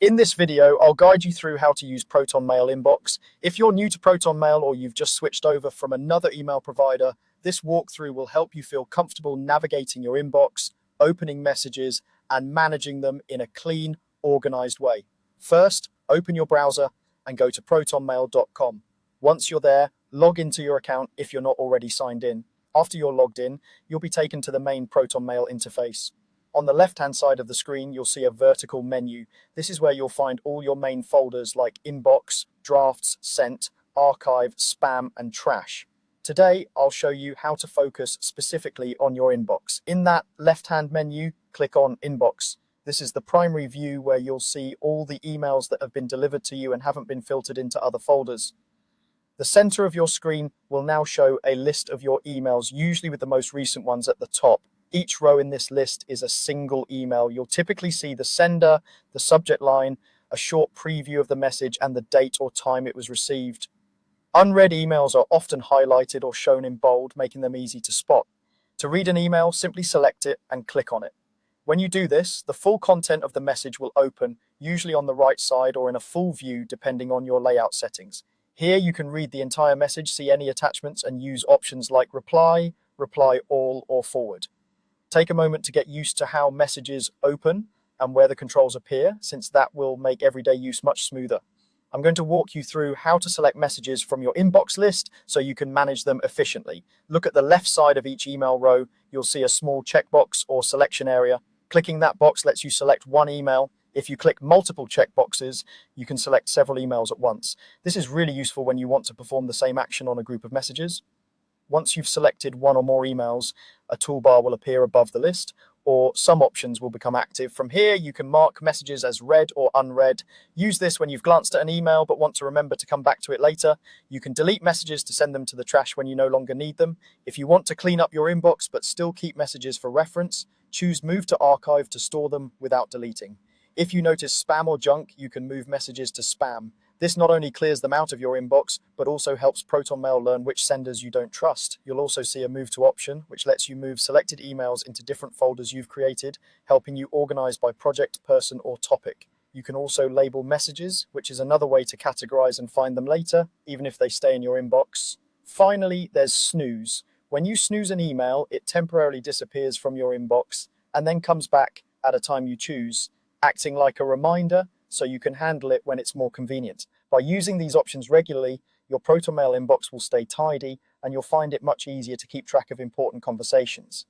In this video, I'll guide you through how to use Protonmail Inbox. If you're new to Protonmail or you've just switched over from another email provider, this walkthrough will help you feel comfortable navigating your inbox, opening messages, and managing them in a clean, organized way. First, open your browser and go to protonmail.com. Once you're there, log into your account if you're not already signed in. After you're logged in, you'll be taken to the main Protonmail interface. On the left-hand side of the screen, you'll see a vertical menu. This is where you'll find all your main folders like Inbox, Drafts, Sent, Archive, Spam, and Trash. Today, I'll show you how to focus specifically on your inbox. In that left-hand menu, click on Inbox. This is the primary view where you'll see all the emails that have been delivered to you and haven't been filtered into other folders. The center of your screen will now show a list of your emails, usually with the most recent ones at the top. Each row in this list is a single email. You'll typically see the sender, the subject line, a short preview of the message, and the date or time it was received. Unread emails are often highlighted or shown in bold, making them easy to spot. To read an email, simply select it and click on it. When you do this, the full content of the message will open, usually on the right side or in a full view, depending on your layout settings. Here you can read the entire message, see any attachments, and use options like reply, reply all, or forward. Take a moment to get used to how messages open and where the controls appear, since that will make everyday use much smoother. I'm going to walk you through how to select messages from your inbox list so you can manage them efficiently. Look at the left side of each email row. You'll see a small checkbox or selection area. Clicking that box lets you select one email. If you click multiple checkboxes, you can select several emails at once. This is really useful when you want to perform the same action on a group of messages. Once you've selected one or more emails, a toolbar will appear above the list, or some options will become active. From here, you can mark messages as read or unread. Use this when you've glanced at an email but want to remember to come back to it later. You can delete messages to send them to the trash when you no longer need them. If you want to clean up your inbox but still keep messages for reference, choose Move to Archive to store them without deleting. If you notice spam or junk, you can move messages to spam. This not only clears them out of your inbox, but also helps Protonmail learn which senders you don't trust. You'll also see a Move to option, which lets you move selected emails into different folders you've created, helping you organize by project, person, or topic. You can also label messages, which is another way to categorize and find them later, even if they stay in your inbox. Finally, there's snooze. When you snooze an email, it temporarily disappears from your inbox and then comes back at a time you choose, acting like a reminder so you can handle it when it's more convenient. By using these options regularly, your Protonmail inbox will stay tidy and you'll find it much easier to keep track of important conversations.